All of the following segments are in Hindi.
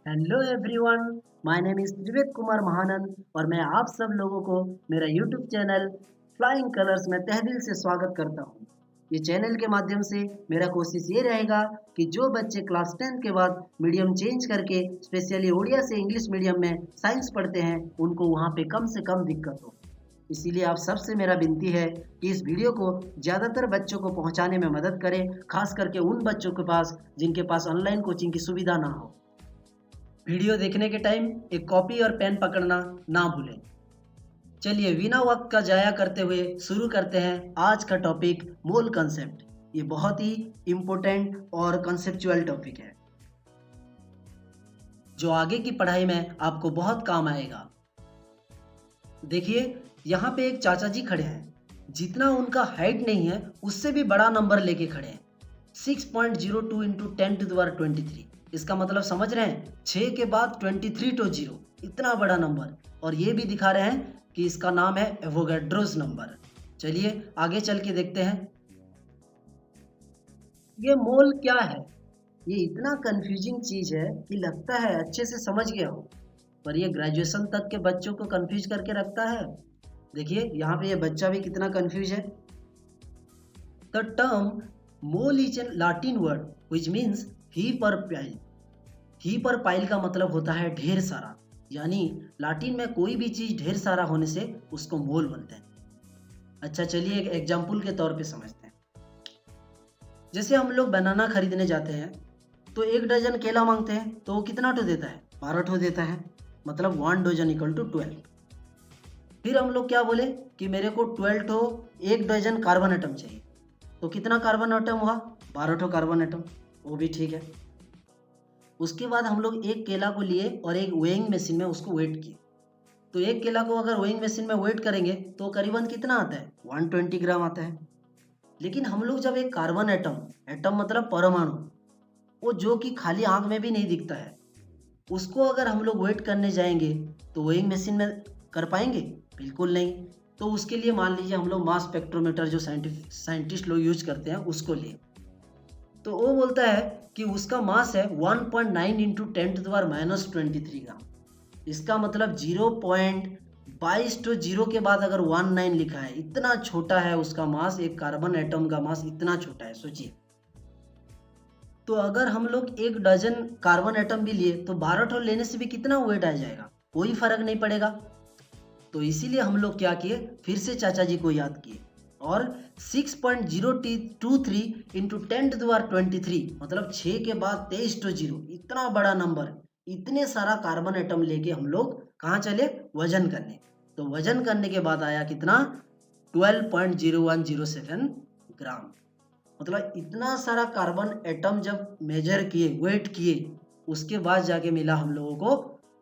Hello everyone, my name is Trived Kumar Mahanand और मैं आप सब लोगों को मेरा यूट्यूब चैनल फ्लाइंग कलर्स में तहे दिल से स्वागत करता हूँ। ये चैनल के माध्यम से मेरा कोशिश ये रहेगा कि जो बच्चे क्लास 10 के बाद मीडियम चेंज करके स्पेशली उड़िया से इंग्लिश मीडियम में साइंस पढ़ते हैं, उनको वहाँ पे कम से कम दिक्कत हो। इसीलिए आप सबसे मेरा विनती है कि इस वीडियो को ज़्यादातर बच्चों को पहुँचाने में मदद करें, खास करके उन बच्चों के पास जिनके पास ऑनलाइन कोचिंग की सुविधा ना हो। वीडियो देखने के टाइम एक कॉपी और पेन पकड़ना ना भूलें। चलिए बिना वक्त का जाया करते हुए शुरू करते हैं आज का टॉपिक मोल कंसेप्ट। ये बहुत ही इम्पोर्टेंट और कंसेप्चुअल टॉपिक है जो आगे की पढ़ाई में आपको बहुत काम आएगा। देखिए, यहाँ पे एक चाचा जी खड़े हैं। जितना उनका हाइट नहीं है उससे भी बड़ा नंबर लेके खड़े हैं। 6.02 इंटू 10⁻23। इसका मतलब समझ रहे हैं, 6 के बाद 23 तो 0, इतना बड़ा नंबर। और ये भी दिखा रहे हैं कि इसका नाम है एवोगैड्रोस नंबर। चलिए आगे चल के देखते हैं ये मोल क्या है। ये इतना कंफ्यूजिंग चीज है कि लगता है अच्छे से समझ गया हो, पर ये ग्रेजुएशन तक के बच्चों को कंफ्यूज करके रखता है। देखिए यहाँ पे ये बच्चा भी कितना कंफ्यूज है। The term mole is an Latin word which means he पर पाइल। ही पर पाइल का मतलब होता है ढेर सारा, यानी लाटिन में कोई भी चीज ढेर सारा होने से उसको मोल बोलते हैं। अच्छा चलिए एक एग्जाम्पल के तौर पे समझते हैं। जैसे हम लोग बनाना खरीदने जाते हैं तो 1 डजन केला मांगते हैं तो वो कितना ठो देता है? 12 ठो देता है, मतलब 1 डजन = 12। फिर हम लोग क्या बोले कि मेरे को 12 ठो 1 डजन कार्बन एटम चाहिए, तो कितना कार्बन एटम हुआ? 12 ठो कार्बन एटम। वो भी ठीक है। उसके बाद हम लोग एक केला को लिए और एक वेइंग मशीन में उसको वेट किए। तो एक केला को अगर वेइंग मशीन में वेट करेंगे तो करीबन कितना आता है? 120 ग्राम आता है। लेकिन हम लोग जब एक कार्बन एटम, एटम मतलब परमाणु, वो जो कि खाली आंख में भी नहीं दिखता है, उसको अगर हम लोग वेट करने जाएंगे तो वेइंग मशीन में कर पाएंगे? बिल्कुल नहीं। तो उसके लिए मान लीजिए हम लोग मास स्पेक्ट्रोमीटर जो साइंटिस्ट लोग यूज करते हैं उसको लिए। तो वो बोलता है कि उसका मास है 1.9 इंटू 10⁻³ ग्राम। इसका मतलब 0.22 तो 0 के बाद अगर 19 लिखा है, इतना छोटा है उसका मास। एक कार्बन एटम का मास इतना छोटा है, सोचिए। तो अगर हम लोग 1 डजन कार्बन एटम भी लिए तो 12 ठो लेने से भी कितना वेट आ जाएगा? कोई फर्क नहीं पड़ेगा। तो इसीलिए हम लोग क्या किए, फिर से चाचा जी को याद किए और 6.023 इंटू 10⁻23, मतलब 6 के बाद 23 तो 0, इतना बड़ा नंबर, इतने सारा कार्बन एटम लेके हम लोग कहाँ चले? वजन करने। तो वजन करने के बाद आया कितना? 12.0107 ग्राम। मतलब इतना सारा कार्बन एटम जब मेजर किए, वेट किए, उसके बाद जाके मिला हम लोगों को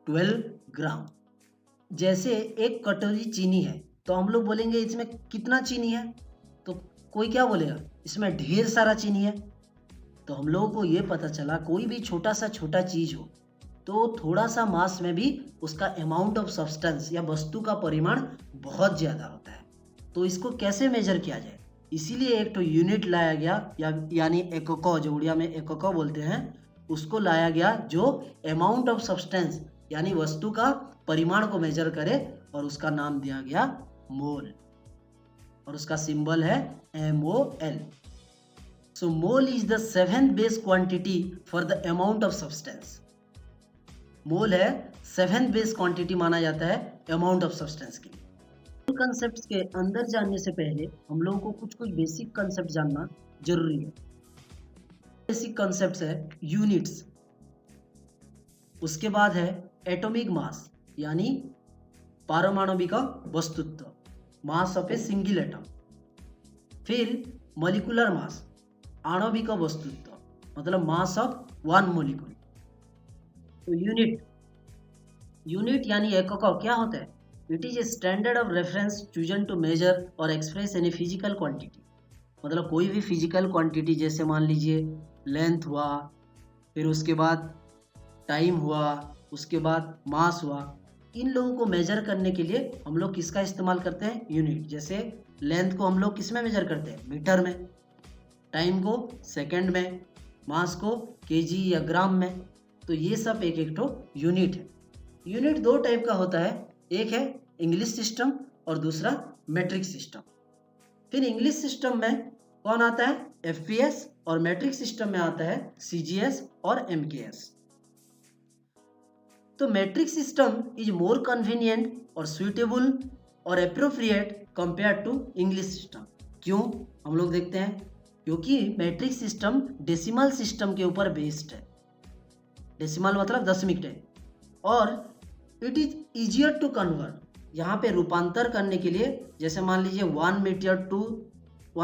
12 ग्राम। जैसे एक कटोरी चीनी है तो हम लोग बोलेंगे इसमें कितना चीनी है? तो कोई क्या बोलेगा? इसमें ढेर सारा चीनी है। तो हम लोगों को ये पता चला कोई भी छोटा सा छोटा चीज हो तो थोड़ा सा मास में भी उसका अमाउंट ऑफ सब्सटेंस या वस्तु का परिमाण बहुत ज्यादा होता है। तो इसको कैसे मेजर किया जाए? इसीलिए एक तो यूनिट लाया गया, यानी एकको, जो उड़िया में एकको बोलते हैं, उसको लाया गया जो अमाउंट ऑफ सब्सटेंस यानी वस्तु का परिमाण को मेजर करे, और उसका नाम दिया गया मोल, और उसका सिंबल है MOL। So mole is the 7th base quantity for the amount of substance. Mole है 7th बेस क्वांटिटी माना जाता है अमाउंट ऑफ सब्सटेंस के लिए। कंसेप्ट के अंदर जानने से पहले हम लोगों को कुछ कुछ बेसिक कंसेप्ट जानना जरूरी है। बेसिक कंसेप्ट है यूनिट्स, उसके बाद है एटॉमिक मास यानी पारमाणविक वस्तुत्व, mass of a single atom. फिर मॉलिक्यूलर मास, आणविक वस्तुत्व, मतलब मास ऑफ वन मॉलिक्यूल। तो यूनिट यानी एकक क्या होता है? It is a standard of reference chosen to measure और एक्सप्रेस एनी फिजिकल क्वांटिटी। मतलब कोई भी फिजिकल क्वांटिटी, जैसे मान लीजिए लेंथ हुआ, फिर उसके बाद टाइम हुआ, उसके बाद मास हुआ, इन लोगों को मेजर करने के लिए हम लोग किसका इस्तेमाल करते हैं? यूनिट। जैसे लेंथ को हम लोग किस में मेजर करते हैं? मीटर में। टाइम को सेकंड में। मास को केजी या ग्राम में। तो ये सब एक एक ठो यूनिट है। यूनिट दो टाइप का होता है, एक है इंग्लिश सिस्टम और दूसरा मैट्रिक सिस्टम। फिर इंग्लिश सिस्टम में कौन आता है, एफपीएस, और मैट्रिक सिस्टम में आता है सीजीएस और एमकेएस। तो metric system is more convenient और सुइटेबल और appropriate compare to English system. क्यों, हम लोग देखते हैं, क्योंकि मैट्रिक सिस्टम डेसिमल सिस्टम के ऊपर बेस्ड है। डेसिमल मतलब दशमिक टाइप, और it is easier to convert. यहाँ पे रूपांतर करने के लिए, जैसे मान लीजिए 1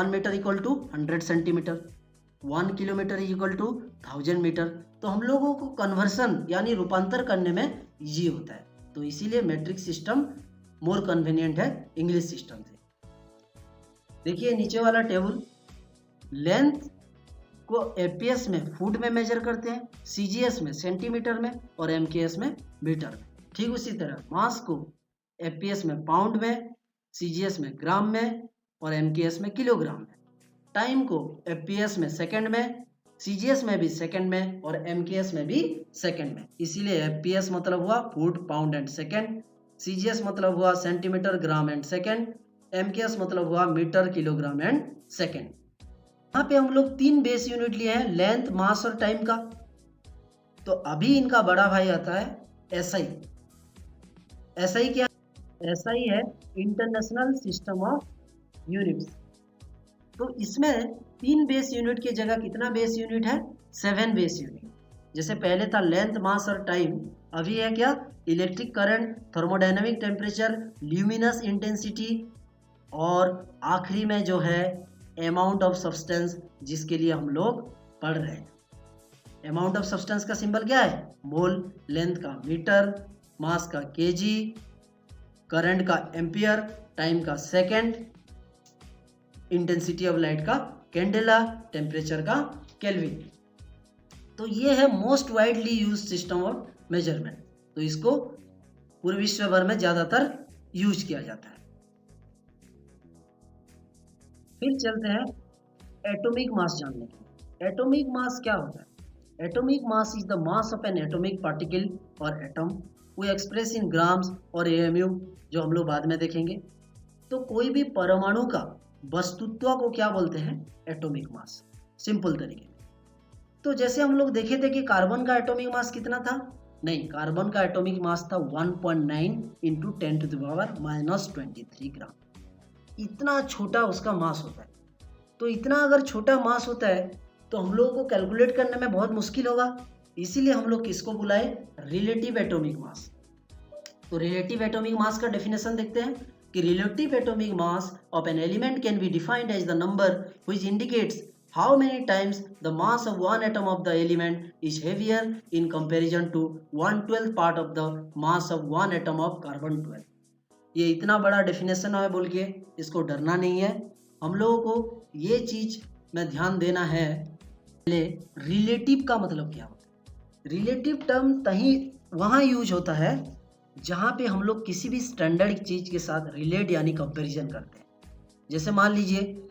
metre equal to 100 centimetre, 1 kilometre equal to 1000 metre, तो हम लोगों को कन्वर्सन यानी रूपांतर करने में इजी होता है। तो इसीलिए मैट्रिक सिस्टम मोर कन्वीनियंट है इंग्लिश सिस्टम से। देखिए नीचे वाला टेबल, लेंथ को एपीएस में फुट में मेजर करते हैं, सीजीएस में सेंटीमीटर में और एमकेएस में मीटर में। ठीक उसी तरह मास को एपीएस में पाउंड में, सीजीएस में ग्राम में और एमकेएस में किलोग्राम में। टाइम को एपीएस में सेकंड में, सीजीएस में भी सेकंड में और एमकेएस में भी सेकंड में। इसीलिए एपीएस मतलब हुआ foot, pound and second, CGS मतलब हुआ centimetre, gram and second, MKS मतलब हुआ मीटर, किलोग्राम एंड सेकंड। यहाँ पे हम लोग 3 बेस यूनिट लिए हैं, लेंथ, मास और टाइम का। तो अभी इनका बड़ा भाई आता है एसआई। एसआई क्या, एसआई है इंटरनेशनल सिस्टम ऑफ यूनिट्स। तो इसमें 3 बेस यूनिट की जगह कितना बेस यूनिट है, 7 बेस यूनिट। जैसे पहले था लेंथ, मास और टाइम, अभी है क्या, electric current, thermodynamic temperature, luminous intensity, और आखिरी में जो है अमाउंट ऑफ सब्सटेंस, जिसके लिए हम लोग पढ़ रहे हैं। अमाउंट ऑफ सब्सटेंस का सिंबल क्या है, मोल, लेंथ का मीटर, मास का केजी, करंट का एम्पियर, टाइम का सेकंड, इंटेंसिटी ऑफ लाइट का कैंडेला, टेम्परेचर का केल्विन। तो ये है most widely use system of measurement. तो इसको पूरे विश्व भर में ज्यादातर यूज किया जाता है। फिर चलते हैं एटॉमिक मास जानने के लिए। एटॉमिक मास क्या होता है, atomic mass is the mass of an atomic particle और atom, we express in grams और एएमयू, जो हम लोग बाद में देखेंगे। तो कोई भी परमाणु का वस्तुत्व को क्या बोलते हैं, एटॉमिक मास, सिंपल तरीके में। तो जैसे हम लोग देखे थे कि कार्बन का एटॉमिक मास कितना था, नहीं, कार्बन का एटॉमिक मास था 1.9 इंटू 10⁻⁻23 ग्राम। इतना छोटा उसका मास होता है। तो इतना अगर छोटा मास होता है तो हम लोगों को कैलकुलेट करने में बहुत मुश्किल होगा। इसीलिए हम लोग किसको बुलाए, रिलेटिव एटॉमिक मास। तो रिलेटिव एटॉमिक मास का डेफिनेशन देखते हैं कि relative atomic mass of an element can be defined as the number which indicates how many times the mass of one atom of the element is heavier in comparison to 1/12 part of the mass of one atom of carbon 12। ये इतना बड़ा डेफिनेशन है बोल के इसको डरना नहीं है। हम लोगों को ये चीज में ध्यान देना है। पहले रिलेटिव का मतलब क्या होता है, रिलेटिव टर्म तहीं वहाँ यूज होता है जहाँ पे हम लोग किसी भी स्टैंडर्ड चीज के साथ रिलेट यानी कंपैरिजन करते हैं। जैसे मान लीजिए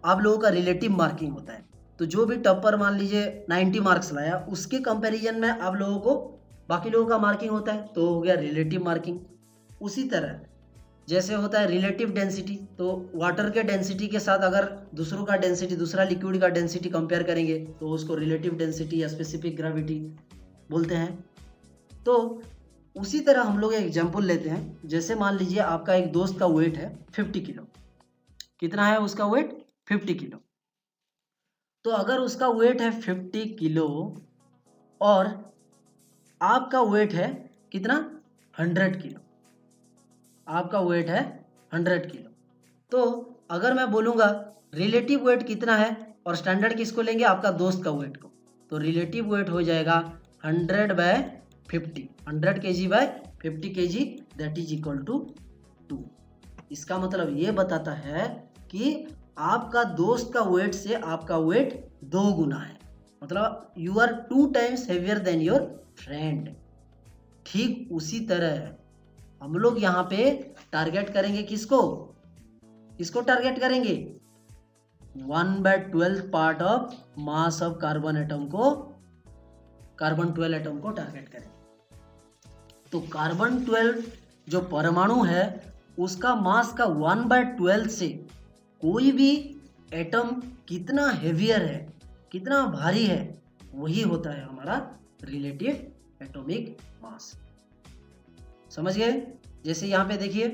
आप लोगों का रिलेटिव मार्किंग होता है, तो जो भी टॉपर मान लीजिए 90 मार्क्स लाया, उसके कंपैरिजन में आप लोगों को बाकी लोगों का मार्किंग होता है, तो हो गया रिलेटिव मार्किंग। उसी तरह जैसे होता है रिलेटिव डेंसिटी, तो वाटर के डेंसिटी के साथ अगर दूसरों का डेंसिटी, दूसरा लिक्विड का डेंसिटी कंपेयर करेंगे तो उसको रिलेटिव डेंसिटी या स्पेसिफिक ग्रेविटी बोलते हैं। तो उसी तरह हम लोग एक एग्जाम्पल लेते हैं। जैसे मान लीजिए आपका एक दोस्त का वेट है 50 किलो। कितना है उसका वेट, 50 किलो। तो अगर उसका वेट है 50 किलो और आपका वेट है कितना, 100 किलो, आपका वेट है 100 किलो, तो अगर मैं बोलूँगा रिलेटिव वेट कितना है और स्टैंडर्ड किसको लेंगे, आपका दोस्त का वेट को, तो रिलेटिव वेट हो जाएगा 100/50, 100 kg by 50 kg, that is equal to 2। इसका मतलब ये बताता है कि आपका दोस्त का वेट से आपका वेट 2 गुना है, मतलब you are 2 times heavier than your friend. ठीक उसी तरह हम लोग यहाँ पे टारगेट करेंगे किसको, किसको टारगेट करेंगे, 1/12 part of mass of carbon atom को कार्बन 12 एटम को टारगेट करेंगे। तो कार्बन 12 जो परमाणु है उसका मास का 1/12 से कोई भी एटम कितना हेवियर है, कितना भारी है, वही होता है हमारा रिलेटिव एटॉमिक मास। समझ गए? जैसे यहाँ पे देखिए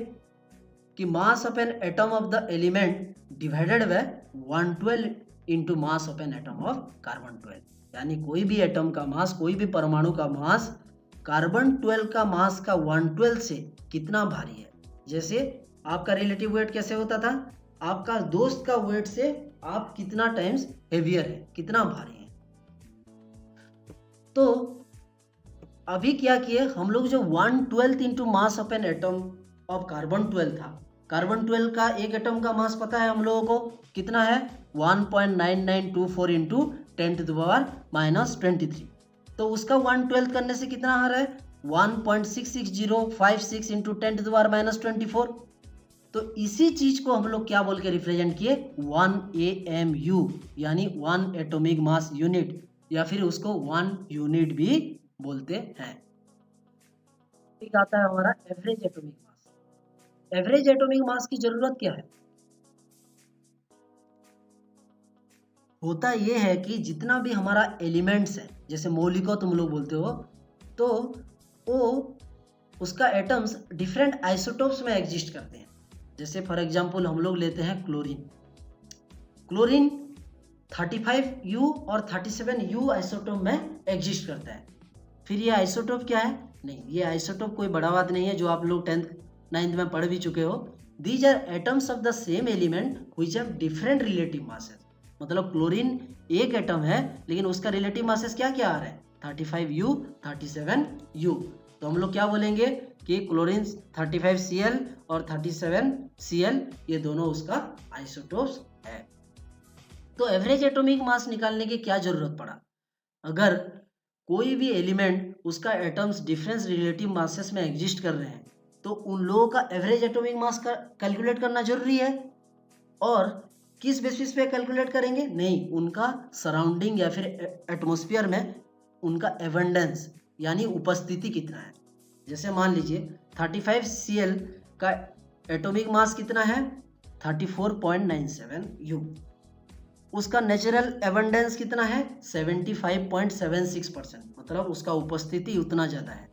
कि मास of an atom of the element divided by 112 into mass of an atom of carbon 12, यानी कोई भी एटम का मास, कोई भी परमाणु का मास कार्बन 12 का मास का 112 से कितना भारी है। जैसे आपका रिलेटिव वेट कैसे होता था, आपका दोस्त का वेट से आप कितना टाइम्स हेवियर है, कितना भारी है। तो अभी क्या किए हम लोग, जो 1/12 into mass of an atom of carbon 12 था, कार्बन 12 का एक एटम का मास पता है हम लोगों को कितना है, 1.9924 इंटू 10⁻⁻23। तो उसका 1/12 करने से कितना आ रहा है, 1.66056 इंटू 10⁻⁻24। तो इसी चीज को हम लोग क्या बोल के रिप्रेजेंट किए, 1 AMU, यानी 1 एटॉमिक मास यूनिट, या फिर उसको 1 यूनिट भी बोलते हैं। एक आता है हमारा एवरेज एटॉमिक मास। एवरेज एटॉमिक मास की जरूरत क्या है, होता यह है कि जितना भी हमारा एलिमेंट्स है, जैसे मौलिको तुम लोग बोलते हो, तो वो उसका एटम्स डिफरेंट आइसोटोप्स में एग्जिस्ट करते हैं। जैसे फॉर एग्जांपल हम लोग लेते हैं क्लोरीन। क्लोरीन 35U और 37U आइसोटोप में एग्जिस्ट करता है। फिर ये आइसोटोप क्या है, नहीं, ये आइसोटोप कोई बड़ा बात नहीं है, जो आप लोग 10th 9th में पढ़ भी चुके हो। These are atoms of the same element which have different relative masses. मतलब क्लोरीन एक एटम है, लेकिन उसका रिलेटिव मासेस क्या क्या आ रहा है, 35U 37U। तो हम लोग क्या बोलेंगे कि क्लोरीन 35Cl और 37Cl ये दोनों उसका आइसोटोप्स है। तो एवरेज एटॉमिक मास निकालने की क्या जरूरत पड़ा, अगर कोई भी एलिमेंट उसका एटम्स डिफरेंस रिलेटिव मासेस में एग्जिस्ट कर रहे हैं, तो उन लोगों का एवरेज एटॉमिक मास का कैलकुलेट करना जरूरी है। और किस बेसिस पे कैलकुलेट करेंगे, नहीं, उनका सराउंडिंग या फिर एटमॉस्फेयर में उनका एबंडेंस यानी उपस्थिति कितना है। जैसे मान लीजिए 35Cl का एटॉमिक मास कितना है, 34.97U, उसका नेचुरल एबंडेंस कितना है, 75.76%, मतलब उसका उपस्थिति उतना ज़्यादा है।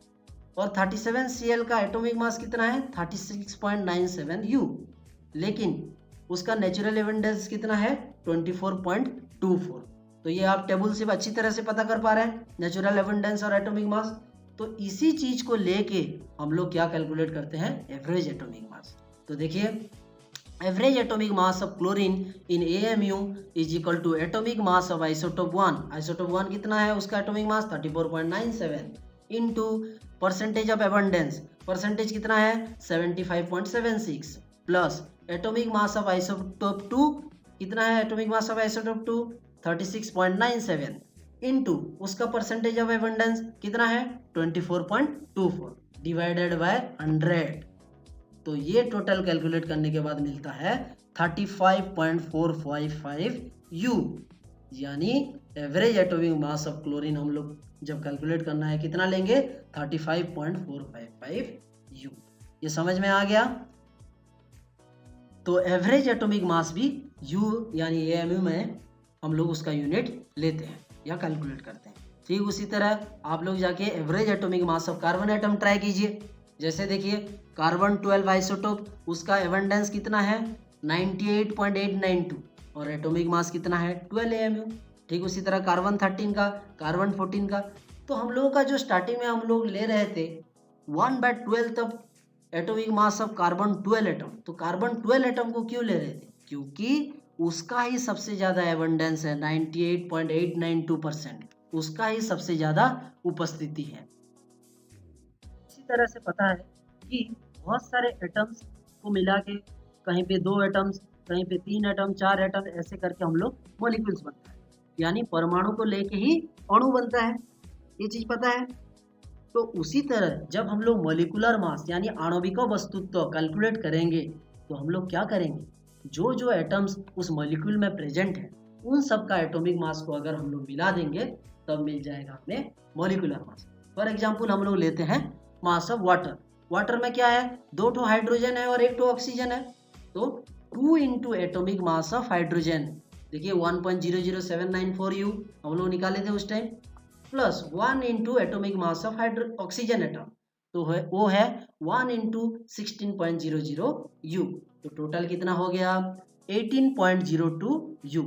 और 37Cl का एटॉमिक मास कितना है, 36.97U, लेकिन उसका नेचुरल एबंडेंस कितना है, 24.24। तो ये आप टेबल से अच्छी तरह से पता कर पा रहे हैं, नेचुरल एबंडेंस और एटॉमिक मास। तो इसी चीज को लेके हम लोग क्या कैलकुलेट करते हैं, एवरेज एटॉमिक मास। तो देखिए average atomic mass of chlorine in AMU is equal to atomic mass of isotope 1। Isotope 1 कितना है, उसका atomic mass 34.97 into percentage of abundance, percentage कितना है 75.76, plus atomic mass of isotope 2 कितना है, atomic mass of isotope 2 36.97 into उसका परसेंटेज ऑफ एबंडेंस कितना है 24.24 डिवाइडेड बाय 100। तो ये टोटल कैलकुलेट करने के बाद मिलता है 35.455U, यानी average atomic mass of chlorine हम लोग जब कैलकुलेट करना है कितना लेंगे, 35.455U। ये समझ में आ गया। तो एवरेज एटॉमिक मास भी U यानी AMU में हम लोग उसका यूनिट लेते हैं या कैलकुलेट करते हैं। ठीक उसी तरह आप लोग जाके average atomic mass of carbon atom try कीजिए। जैसे देखिए कार्बन 12 आइसोटोप, उसका एबंडेंस कितना है 98.892 और एटॉमिक मास कितना है 12 AMU। ठीक उसी तरह कार्बन 13 का, कार्बन 14 का। तो हम लोगों का जो स्टार्टिंग में हम लोग ले रहे थे 1/12 of atomic mass of carbon 12 atom. तो कार्बन 12 एटम को क्यों ले रहे थे, क्योंकि उसका ही सबसे ज़्यादा एबंडेंस है 98.892%, उसका ही सबसे ज़्यादा उपस्थिति है। इसी तरह से पता है कि बहुत सारे एटम्स को मिला के कहीं पे 2 एटम्स, कहीं पे 3 एटम, 4 एटम, ऐसे करके हम लोग मॉलिक्यूल्स बनता है, यानी परमाणु को लेके ही अणु बनता है। ये चीज़ पता है। तो उसी तरह जब हम लोग मॉलिक्यूलर मास यानी आणविक वस्तुत्व कैलकुलेट करेंगे, तो हम लोग क्या करेंगे, जो जो एटम्स उस मॉलिक्यूल में प्रेजेंट है उन सब का एटॉमिक मास को अगर हम लोग मिला देंगे, तब मिल जाएगा हमें मॉलिक्यूलर मास। फॉर एग्जांपल हम लोग लेते हैं मास ऑफ वाटर। वाटर में क्या है, 2 ठो हाइड्रोजन है और 1 ठो ऑक्सीजन है, तो 2 into atomic mass of hydrogen, देखिए 1.00794 यू हम लोग निकाले थे उस time, plus 1 into atomic mass of oxygen atom, तो वो है 1 इंटू 16.00 यू, तो टोटल कितना हो गया 18.02 यू।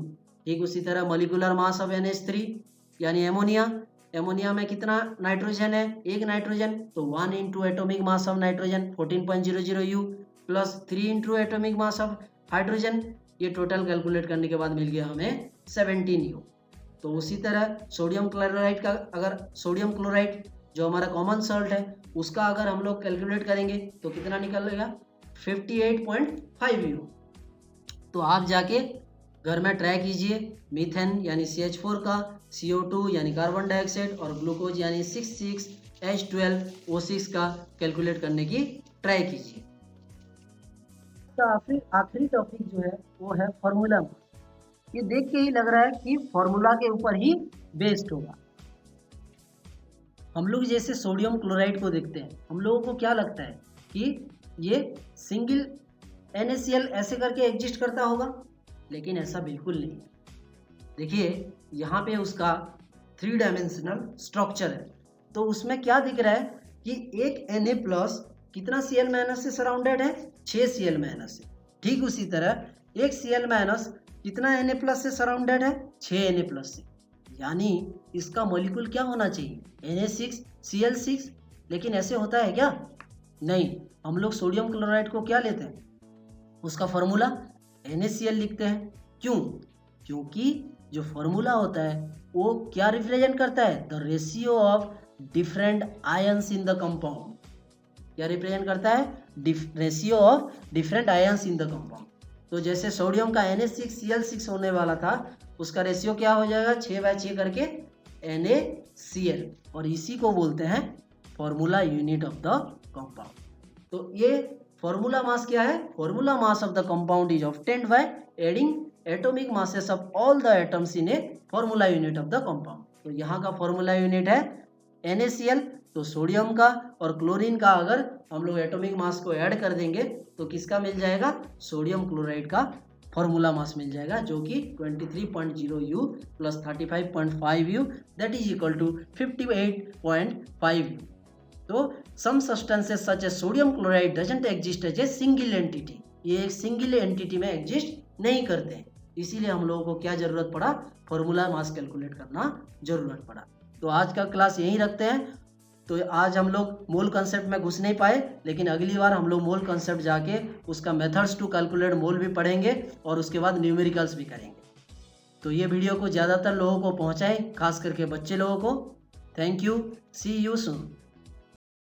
ठीक उसी तरह मॉलिक्यूलर मास ऑफ NH3 यानी एमोनिया, एमोनिया में कितना नाइट्रोजन है, 1 नाइट्रोजन, तो 1 into atomic mass of nitrogen 14.00 you plus 3 into atomic mass of hydrogen, ये टोटल कैलकुलेट करने के बाद मिल गया हमें 17 यू। तो उसी तरह सोडियम क्लोराइड का, अगर सोडियम क्लोराइड जो हमारा कॉमन सॉल्ट है उसका अगर हम लोग कैलकुलेट करेंगे तो कितना निकलेगा 58.5 यू। तो आप जाके घर में ट्राई कीजिए, मीथेन यानी CH4 का, CO2 यानी कार्बन डाइऑक्साइड और ग्लूकोज यानी 6,6H12O6 का कैलकुलेट करने की ट्राई कीजिए। तो आखिरी टॉपिक जो है वो है फॉर्मूला। ये देख के ही लग रहा है कि फॉर्मूला के ऊपर ही बेस्ड होगा। हम लोग जैसे सोडियम क्लोराइड को देखते हैं, हम लोगों को क्या लगता है कि ये सिंगल NaCl ऐसे करके एग्जिस्ट करता होगा, लेकिन ऐसा बिल्कुल नहीं। देखिए यहाँ पे उसका 3 डायमेंशनल स्ट्रक्चर है, तो उसमें क्या दिख रहा है कि एक Na प्लस कितना Cl माइनस से सराउंडेड है, 6 Cl माइनस से। ठीक उसी तरह एक Cl माइनस कितना Na प्लस से सराउंडेड है, 6 Na प्लस से, यानी इसका मॉलिक्यूल क्या होना चाहिए Na6Cl6, लेकिन ऐसे होता है क्या, नहीं। हम लोग सोडियम क्लोराइड को क्या लेते हैं, उसका फॉर्मूला NaCl लिखते हैं। क्यों, क्योंकि जो फॉर्मूला होता है वो क्या रिप्रेजेंट करता है, the ratio of different ions in the compound. क्या रिप्रेजेंट करता है, ratio of different ions in the compound. तो जैसे सोडियम का Na6Cl6 होने वाला था, उसका रेशियो क्या हो जाएगा 6/6 करके NaCl, और इसी को बोलते हैं formula unit of the compound. तो ये फॉर्मूला मास क्या है, formula mass of the compound is obtained by adding atomic masses of all the atoms in a formula unit of the compound. तो यहाँ का फॉर्मूला यूनिट है NaCl, तो सोडियम का और क्लोरीन का अगर हम लोग एटॉमिक मास को ऐड कर देंगे तो किसका मिल जाएगा, सोडियम क्लोराइड का फॉर्मूला मास मिल जाएगा, जो कि 23.0 u plus 35.5 u that is equal to 58.5 u. तो some substances such as sodium chloride doesn't exist as a single entity, ये एक सिंगल एंटिटी में एग्जिस्ट नहीं करते हैं, इसीलिए हम लोगों को क्या जरूरत पड़ा, फॉर्मूला मास कैलकुलेट करना जरूरत पड़ा। तो आज का क्लास यहीं रखते हैं। तो आज हम लोग मोल कंसेप्ट में घुस नहीं पाए, लेकिन अगली बार हम लोग मोल कंसेप्ट जाके उसका मेथड्स टू कैलकुलेट मोल भी पढ़ेंगे और उसके बाद न्यूमेरिकल्स भी करेंगे। तो ये वीडियो को ज़्यादातर लोगों को पहुँचाएं, खास करके बच्चे लोगों को। Thank you, see you soon.